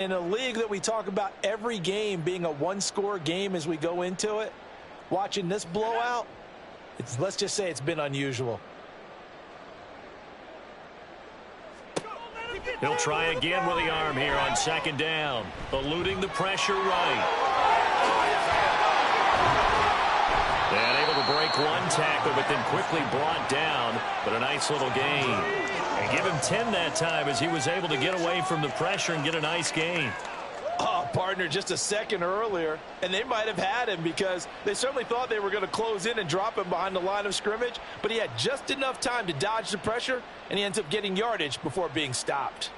In a league that we talk about every game being a one-score game as we go into it, watching this blowout, let's just say it's been unusual. He'll try again with the arm here on second down, eluding the pressure right. And able to break one tackle, but then quickly brought down, but a nice little gain. And give him 10 that time as he was able to get away from the pressure and get a nice gain. Oh, partner, just a second earlier, and they might have had him because they certainly thought they were going to close in and drop him behind the line of scrimmage, but he had just enough time to dodge the pressure, and he ends up getting yardage before being stopped.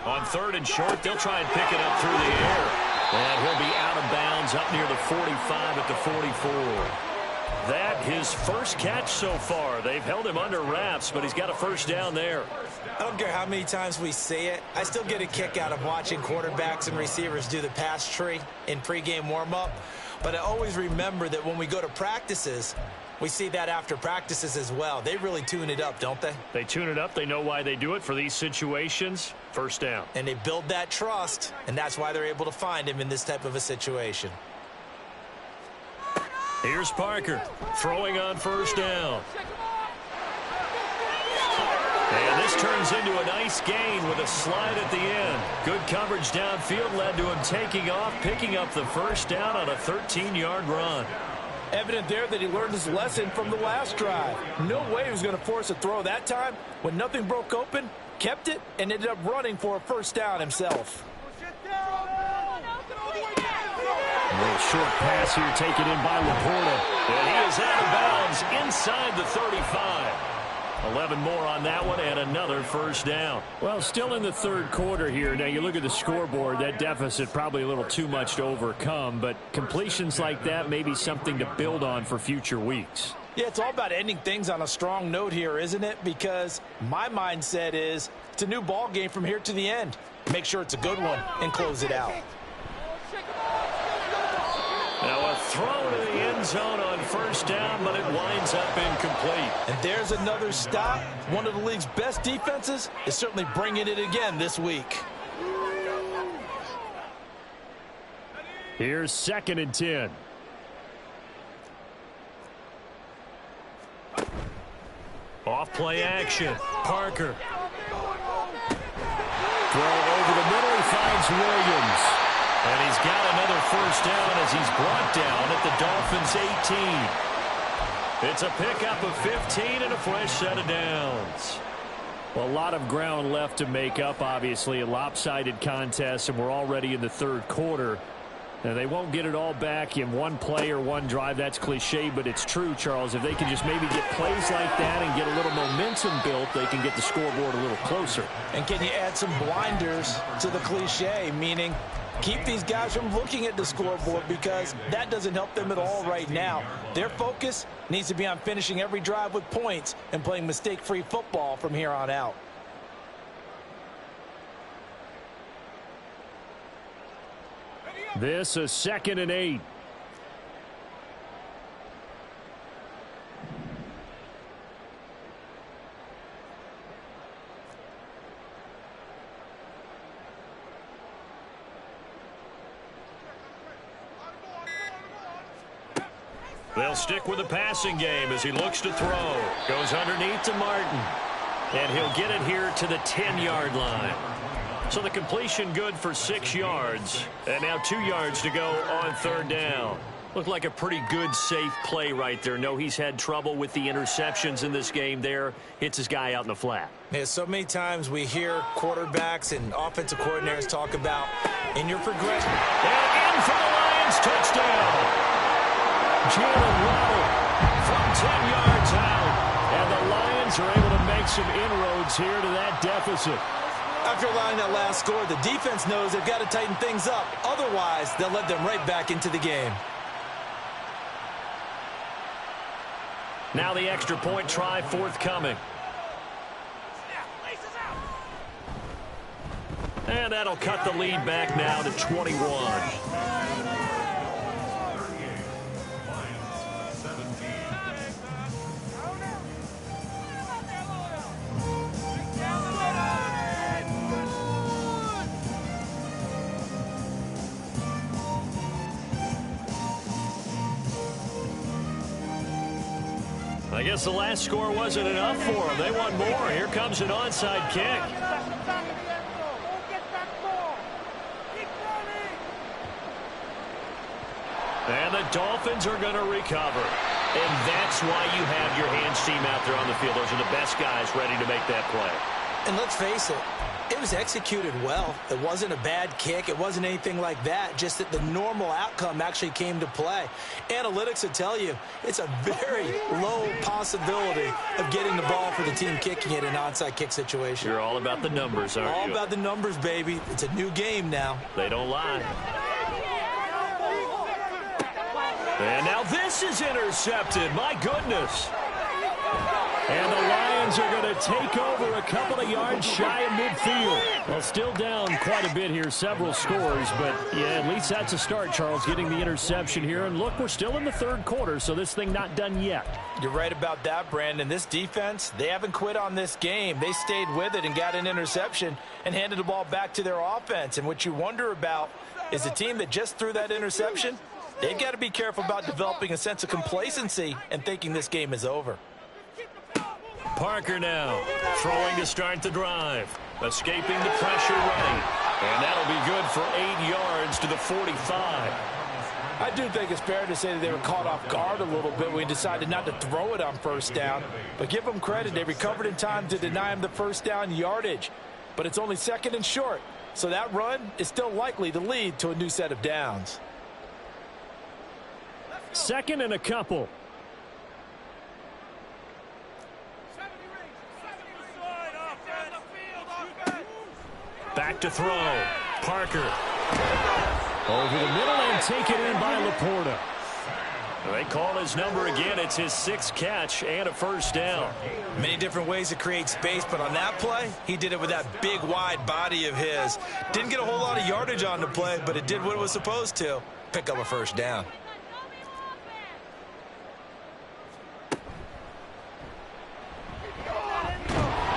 On third and short, they'll try and pick it up through the air. And he'll be out of bounds up near the 45 at the 44. That his first catch so far. They've held him under wraps, but he's got a first down there. I don't care how many times we see it. I still get a kick out of watching quarterbacks and receivers do the pass tree in pregame warm-up. But I always remember that when we go to practices, we see that after practices as well. They really tune it up, don't they? They tune it up. They know why they do it for these situations. First down. And they build that trust, and that's why they're able to find him in this type of a situation. Here's Parker throwing on first down. And this turns into a nice gain with a slide at the end. Good coverage downfield led to him taking off, picking up the first down on a 13-yard run. Evident there that he learned his lesson from the last drive. No way he was going to force a throw that time. When nothing broke open, kept it, and ended up running for a first down himself. A little short pass here taken in by Laporta. And he is out of bounds inside the 35. 11 more on that one and another first down. Well, still in the third quarter here. Now, you look at the scoreboard, that deficit probably a little too much to overcome, but completions like that may be something to build on for future weeks. Yeah, it's all about ending things on a strong note here, isn't it? Because my mindset is it's a new ball game from here to the end. Make sure it's a good one and close it out. Now a throw to the end zone on first down, but it winds up incomplete. And there's another stop. One of the league's best defenses is certainly bringing it again this week. Here's second and 10. Off play action. Parker. Throw over the middle. He finds Williams. And he's got another first down as he's brought down at the Dolphins' 18. It's a pickup of 15 and a fresh set of downs. Well, a lot of ground left to make up, obviously. A lopsided contest, and we're already in the third quarter. Now, they won't get it all back in one play or one drive. That's cliche, but it's true, Charles. If they can just maybe get plays like that and get a little momentum built, they can get the scoreboard a little closer. And can you add some blinders to the cliche, meaning keep these guys from looking at the scoreboard, because that doesn't help them at all right now. Their focus needs to be on finishing every drive with points and playing mistake-free football from here on out. This is second and 8. They'll stick with the passing game as he looks to throw. Goes underneath to Martin. And he'll get it here to the 10-yard line. So the completion good for 6 yards. And now 2 yards to go on third down. Looked like a pretty good, safe play right there. No, he's had trouble with the interceptions in this game there. Hits his guy out in the flat. Yeah, so many times we hear quarterbacks and offensive coordinators talk about in your progression. And in for the Lions, touchdown. Jalen Waddle from 10 yards out. And the Lions are able to make some inroads here to that deficit. After allowing that last score, the defense knows they've got to tighten things up. Otherwise, they'll let them right back into the game. Now the extra point try forthcoming. And that'll cut the lead back now to 21. I guess the last score wasn't enough for them. They want more. Here comes an onside kick. And the Dolphins are going to recover. And that's why you have your hands team out there on the field. Those are the best guys ready to make that play. And let's face it, it was executed well. It wasn't a bad kick. It wasn't anything like that. Just that the normal outcome actually came to play. Analytics will tell you it's a very low possibility of getting the ball for the team kicking it in an onside kick situation. You're all about the numbers, aren't you? All about the numbers, baby. It's a new game now. They don't lie. And now this is intercepted. My goodness. And the Lions are going to take over a couple of yards shy of midfield. Well, still down quite a bit here, several scores. But, yeah, at least that's a start, Charles, getting the interception here. And, look, we're still in the third quarter, so this thing not done yet. You're right about that, Brandon. This defense, they haven't quit on this game. They stayed with it and got an interception and handed the ball back to their offense. And what you wonder about is the team that just threw that interception, they've got to be careful about developing a sense of complacency and thinking this game is over. Parker now throwing to start the drive. Escaping the pressure right. And that'll be good for 8 yards to the 45. I do think it's fair to say that they were caught off guard a little bit when we decided not to throw it on first down. But give them credit. They recovered in time to deny him the first down yardage. But it's only second and short. So that run is still likely to lead to a new set of downs. Second and a couple. Back to throw. Parker. Over the middle and taken in by Laporta. They call his number again. It's his 6th catch and a first down. Many different ways to create space, but on that play, he did it with that big, wide body of his. Didn't get a whole lot of yardage on the play, but it did what it was supposed to. Pick up a first down.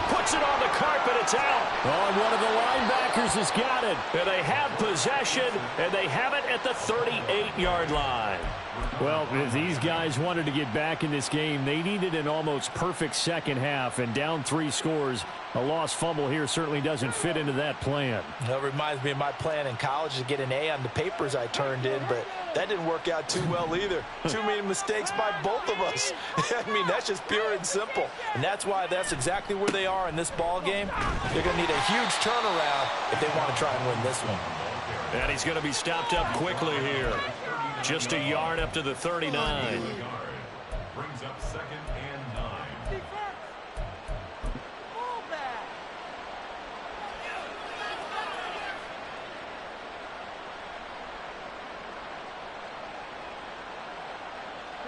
Puts it on the carpet. It's out. Oh, and one of the linebackers has got it. And they have possession, and they have it at the 38-yard line. Well, if these guys wanted to get back in this game, they needed an almost perfect second half, and down 3 scores. A lost fumble here certainly doesn't fit into that plan. That reminds me of my plan in college to get an A on the papers I turned in, but that didn't work out too well either. Too many mistakes by both of us. I mean, that's just pure and simple. And that's why that's exactly where they are in this ball game. They're going to need a huge turnaround if they want to try and win this one. And he's going to be stopped up quickly here. Just a yard up to the 39. Brings up 2nd and 9.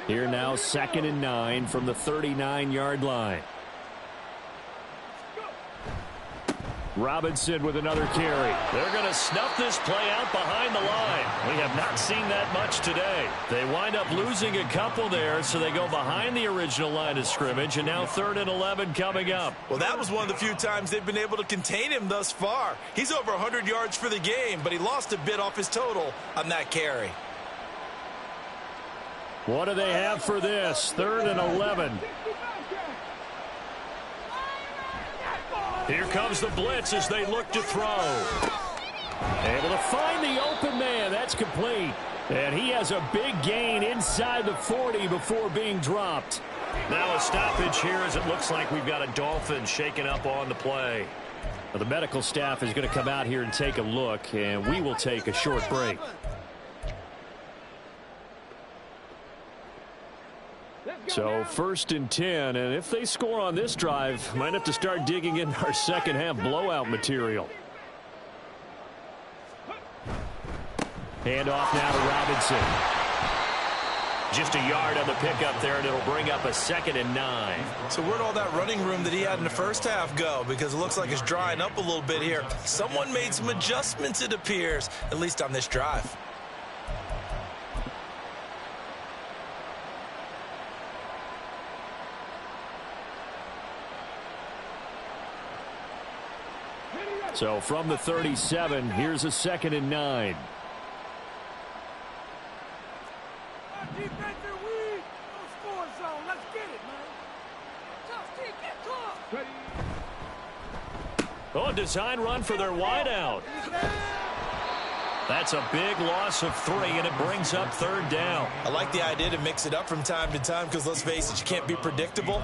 Here now, 2nd and 9 from the 39-yard line. Robinson with another carry. They're going to snuff this play out behind the line. We have not seen that much today. They wind up losing a couple there, so they go behind the original line of scrimmage, and now 3rd and 11 coming up. Well, that was one of the few times they've been able to contain him thus far. He's over 100 yards for the game, but he lost a bit off his total on that carry. What do they have for this? 3rd and 11. Here comes the blitz as they look to throw. Able to find the open man. That's complete. And he has a big gain inside the 40 before being dropped. Now a stoppage here as it looks like we've got a Dolphin shaken up on the play. Well, the medical staff is going to come out here and take a look, and we will take a short break. So 1st and 10, and if they score on this drive, might have to start digging in our second half blowout material. Hand off now to Robinson. Just a yard on the pickup there, and it'll bring up a 2nd and 9. So where'd all that running room that he had in the first half go? Because it looks like it's drying up a little bit here. Someone made some adjustments, it appears, at least on this drive. So from the 37, here's a 2nd and 9. Oh, design run for their wideout. That's a big loss of 3, and it brings up 3rd down. I like the idea to mix it up from time to time because, let's face it, you can't be predictable.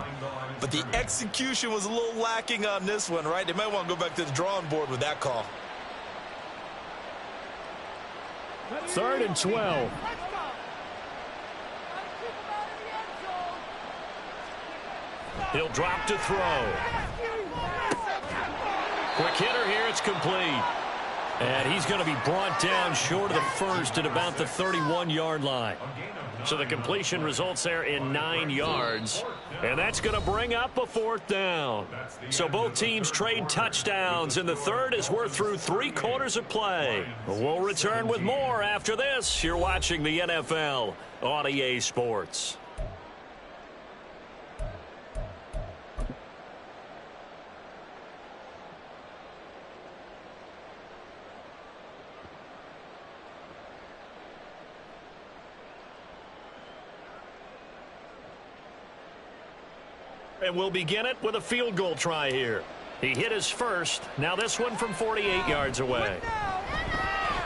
But the execution was a little lacking on this one, right? They might want to go back to the drawing board with that call. 3rd and 12. He'll drop to throw. Quick hitter here, it's complete. And he's going to be brought down short of the first at about the 31-yard line. So the completion results there in 9 yards. And that's going to bring up a 4th down. So both teams trade touchdowns in the third as we're through 3 quarters of play. We'll return with more after this. You're watching the NFL on EA Sports. And we'll begin it with a field goal try here. He hit his first. Now this one from 48 yards away.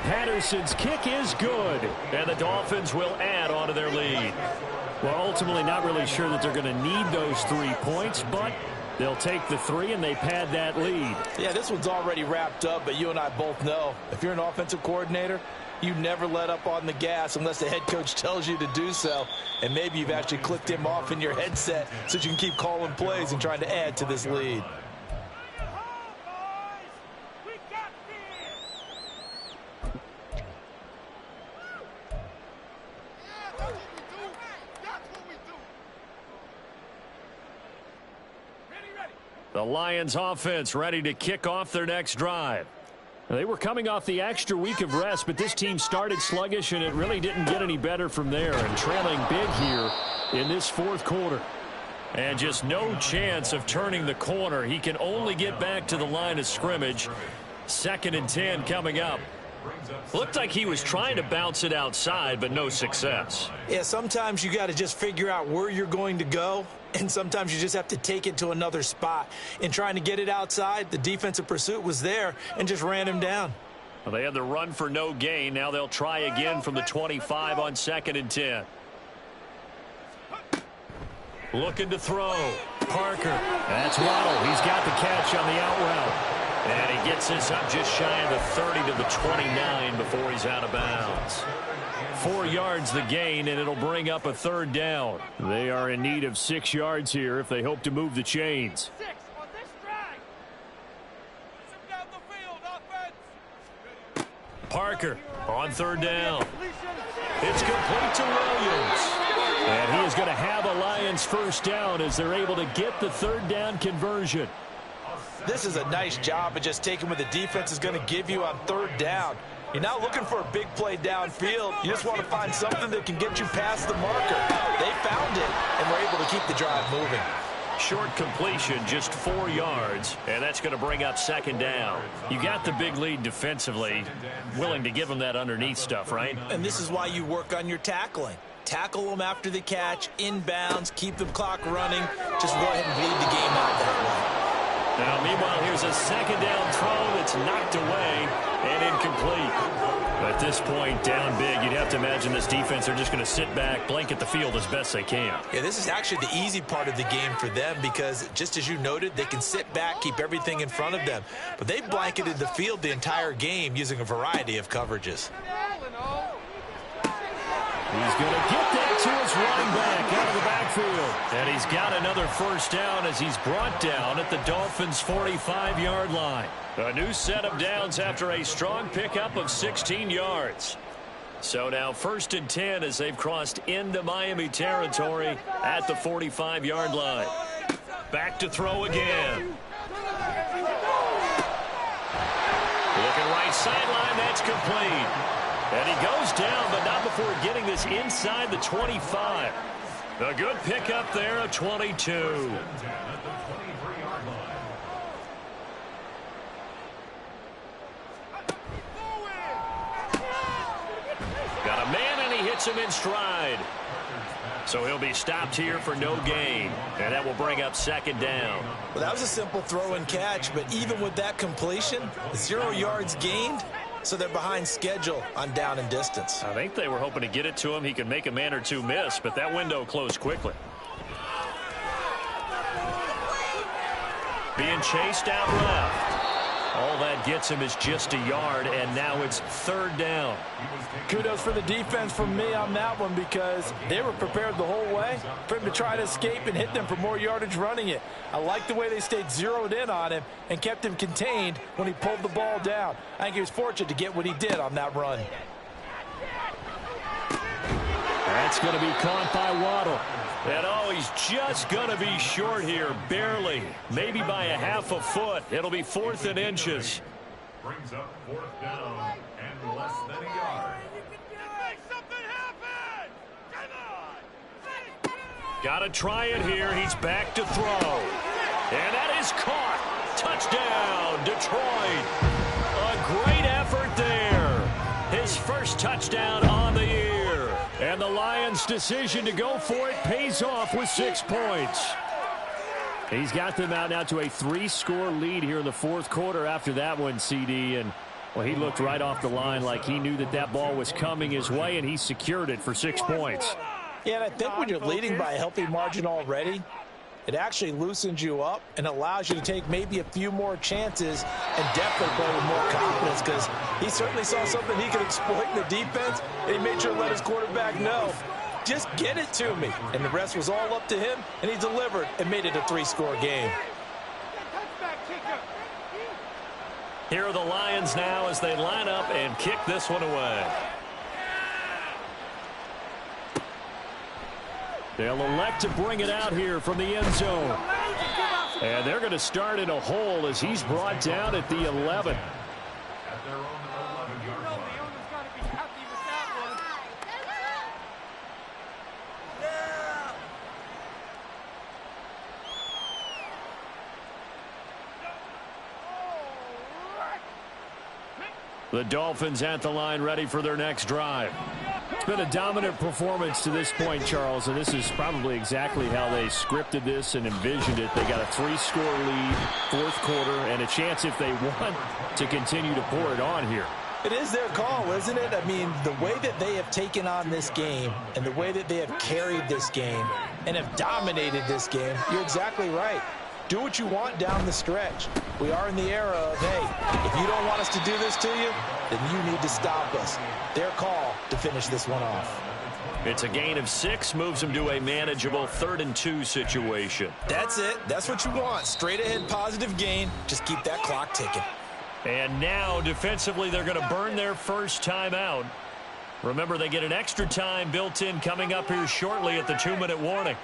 Patterson's kick is good. And the Dolphins will add on to their lead. Well, ultimately not really sure that they're going to need those 3 points, but they'll take the 3 and they pad that lead. Yeah, this one's already wrapped up, but you and I both know if you're an offensive coordinator, you never let up on the gas unless the head coach tells you to do so. And maybe you've actually clicked him off in your headset so you can keep calling plays and trying to add to this lead. The Lions offense ready to kick off their next drive. They were coming off the extra week of rest, but this team started sluggish, and it really didn't get any better from there. And trailing big here in this 4th quarter. And just no chance of turning the corner. He can only get back to the line of scrimmage. 2nd and 10 coming up. Looked like he was trying to bounce it outside, but no success. Yeah, sometimes you got to just figure out where you're going to go, and sometimes you just have to take it to another spot. In trying to get it outside, the defensive pursuit was there and just ran him down. Well, they had the run for no gain. Now they'll try again from the 25 on 2nd and 10. Looking to throw. Parker. That's Waddle. He's got the catch on the out route. And he gets this up just shy of the 30 to the 29 before he's out of bounds. 4 yards the gain, and it'll bring up a 3rd down. They are in need of 6 yards here if they hope to move the chains. Parker on 3rd down. It's complete to Williams. And he is going to have a Lions 1st down as they're able to get the 3rd down conversion. This is a nice job of just taking what the defense is going to give you on 3rd down. You're not looking for a big play downfield. You just want to find something that can get you past the marker. They found it and were able to keep the drive moving. Short completion, just 4 yards, and that's going to bring up 2nd down. You got the big lead defensively, willing to give them that underneath stuff, right? And this is why you work on your tackling. Tackle them after the catch, inbounds, keep the clock running. Just go ahead and bleed the game out that way. Now, meanwhile, here's a 2nd down throw that's knocked away and incomplete. At this point, down big, you'd have to imagine this defense, they're just going to sit back, blanket the field as best they can. Yeah, this is actually the easy part of the game for them because, just as you noted, they can sit back, keep everything in front of them. But they blanketed the field the entire game using a variety of coverages. He's going to get that to his running back out of the backfield. And he's got another 1st down as he's brought down at the Dolphins' 45-yard line. A new set of downs after a strong pickup of 16 yards. So now 1st and 10 as they've crossed into Miami territory at the 45-yard line. Back to throw again. Looking right sideline, that's complete. And he goes down, but not before getting this inside the 25. A good pickup there, a 22. Got a man, and he hits gets him in stride. So he'll be stopped here for no gain. And that will bring up second down. Well, that was a simple throw and catch, but even with that completion, 0 yards gained, so they're behind schedule on down and distance. I think they were hoping to get it to him. He could make a man or two miss, but that window closed quickly. Being chased out left. All that gets him is just a yard, and now it's third down. Kudos for the defense from me on that one, because they were prepared the whole way for him to try to escape and hit them for more yardage running it. I like the way they stayed zeroed in on him and kept him contained when he pulled the ball down. I think he was fortunate to get what he did on that run. That's going to be caught by Waddle. And oh, he's just going to be short here, barely. Maybe by a half a foot. It'll be 4th and inches. Brings up 4th down and less than a yard. Make something happen! Come on! Got to try it here. He's back to throw. And that is caught. Touchdown, Detroit. A great effort there. His first touchdown on the year. And the Lions' decision to go for it pays off with 6 points. He's got them out now to a 3-score lead here in the 4th quarter after that one, CD. And, well, he looked right off the line like he knew that that ball was coming his way, and he secured it for 6 points. Yeah, and I think when you're leading by a healthy margin already, it actually loosens you up and allows you to take maybe a few more chances and definitely play with more confidence, because he certainly saw something he could exploit in the defense, and he made sure to let his quarterback know, just get it to me. And the rest was all up to him, and he delivered and made it a 3-score game. Here are the Lions now as they line up and kick this one away. They'll elect to bring it out here from the end zone. And they're going to start in a hole as he's brought down at the 11. At their own 11-yard line. The Dolphins at the line, ready for their next drive. It's been a dominant performance to this point, Charles, and this is probably exactly how they scripted this and envisioned it. They got a 3-score lead, 4th quarter, and a chance if they want to continue to pour it on here. It is their call, isn't it? I mean, the way that they have taken on this game and the way that they have carried this game and have dominated this game, you're exactly right. Do what you want down the stretch. We are in the era of, hey, if you don't want us to do this to you, then you need to stop us. Their call to finish this one off. It's a gain of 6, moves them to a manageable 3rd and 2 situation. That's it. That's what you want. Straight ahead positive gain. Just keep that clock ticking. And now, defensively, they're going to burn their first timeout. Remember, they get an extra time built in coming up here shortly at the 2-minute warning.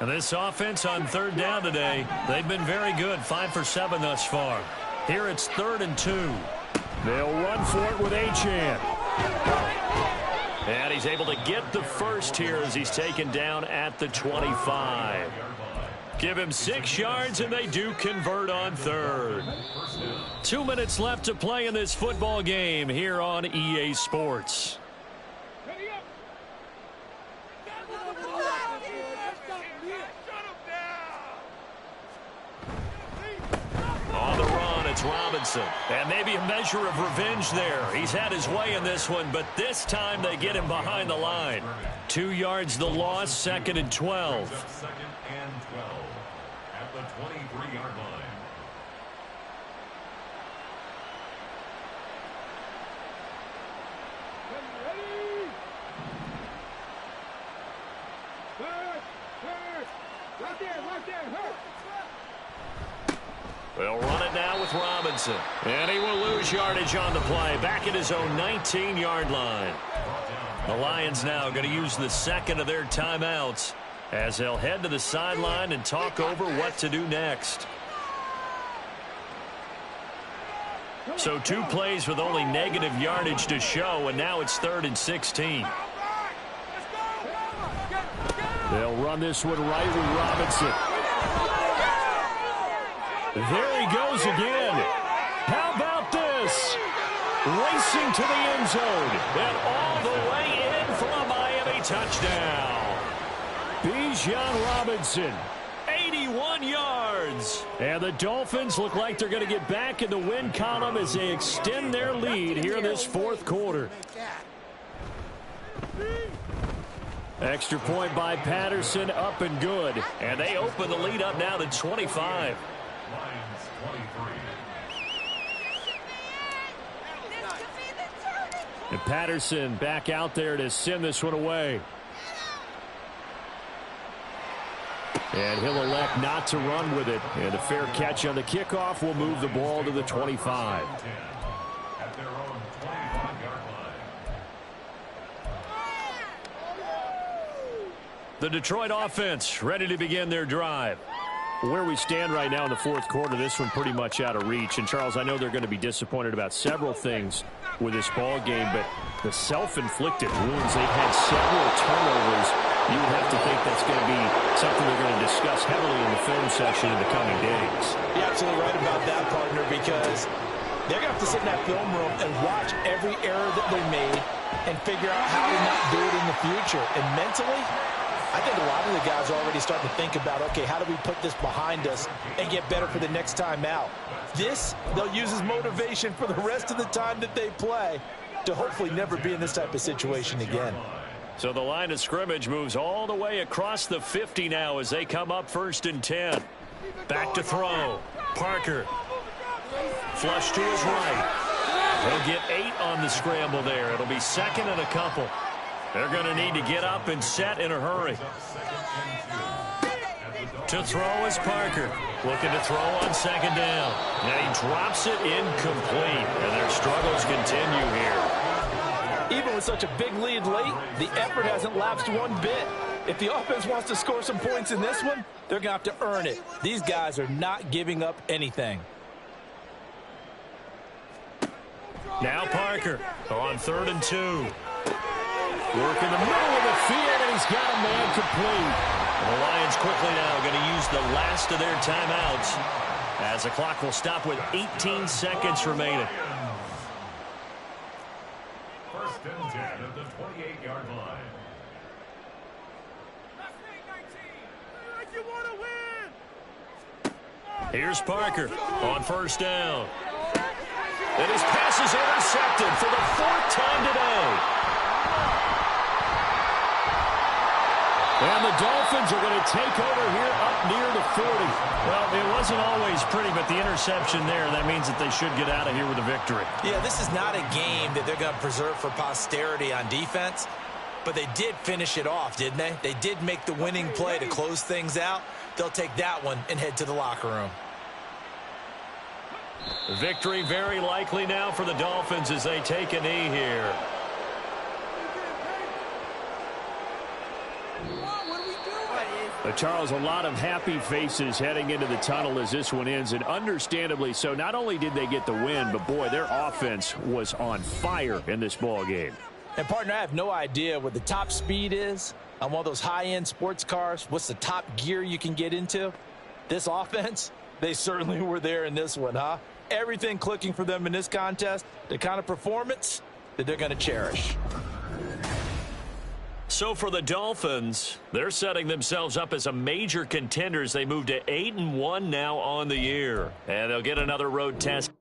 And this offense on 3rd down today, they've been very good, 5 for 7 thus far. Here it's 3rd and 2. They'll run for it with Achane. And he's able to get the first here as he's taken down at the 25. Give him 6 yards, and they do convert on 3rd. 2 minutes left to play in this football game here on EA Sports. On the run, it's Robinson. And maybe a measure of revenge there. He's had his way in this one, but this time they get him behind the line. 2 yards the loss, 2nd and 12. 2nd and 12 at the 23-yard line. They'll run it now with Robinson. And he will lose yardage on the play. Back at his own 19-yard line. The Lions now going to use the 2nd of their timeouts as they'll head to the sideline and talk over what to do next. So 2 plays with only negative yardage to show, and now it's 3rd and 16. They'll run this one right with Robinson. There he goes again. How about this? Racing to the end zone. And all the way in for a Miami touchdown. Bijan Robinson, 81 yards. And the Dolphins look like they're going to get back in the win column as they extend their lead here in this fourth quarter. Extra point by Patterson, up and good. And they open the lead up now to 25. And Patterson back out there to send this one away. And he'll elect not to run with it. And a fair catch on the kickoff will move the ball to the 25. The Detroit offense ready to begin their drive. Where we stand right now in the fourth quarter, this one pretty much out of reach. And, Charles, I know they're going to be disappointed about several things with this ball game, but the self-inflicted wounds, they've had several turnovers. You would have to think that's going to be something they're going to discuss heavily in the film section in the coming days. You're absolutely right about that, partner, because they're going to have to sit in that film room and watch every error that they made and figure out how to not do it in the future. And mentally, I think a lot of the guys are already starting to think about, okay, how do we put this behind us and get better for the next time out? This, they'll use as motivation for the rest of the time that they play to hopefully never be in this type of situation again. So the line of scrimmage moves all the way across the 50 now as they come up 1st and 10. Back to throw. Parker. Flush to his right. He'll get 8 on the scramble there. It'll be 2nd and a couple. They're going to need to get up and set in a hurry. To throw is Parker. Looking to throw on 2nd down. And he drops it incomplete. And their struggles continue here. Even with such a big lead late, the effort hasn't lapsed one bit. If the offense wants to score some points in this one, they're going to have to earn it. These guys are not giving up anything. Now Parker on 3rd and 2. Work in the middle of the field, and he's got a man complete. And the Lions quickly now going to use the last of their timeouts as the clock will stop with 18 seconds remaining. 1st and 10 at the 28-yard line. Here's Parker on 1st down. And his pass is intercepted for the 4th time today. And the Dolphins are going to take over here up near the 40. Well, it wasn't always pretty, but the interception there, that means that they should get out of here with a victory. Yeah, this is not a game that they're going to preserve for posterity on defense, but they did finish it off, didn't they? They did make the winning play to close things out. They'll take that one and head to the locker room. Victory very likely now for the Dolphins as they take a knee here. Charles, a lot of happy faces heading into the tunnel as this one ends, and understandably so. Not only did they get the win, but, boy, their offense was on fire in this ball game. And, partner, I have no idea what the top speed is on one of those high-end sports cars. What's the top gear you can get into? This offense, they certainly were there in this one, huh? Everything clicking for them in this contest, the kind of performance that they're going to cherish. So for the Dolphins, they're setting themselves up as a major contender as they move to 8-1 now on the year. And they'll get another road test.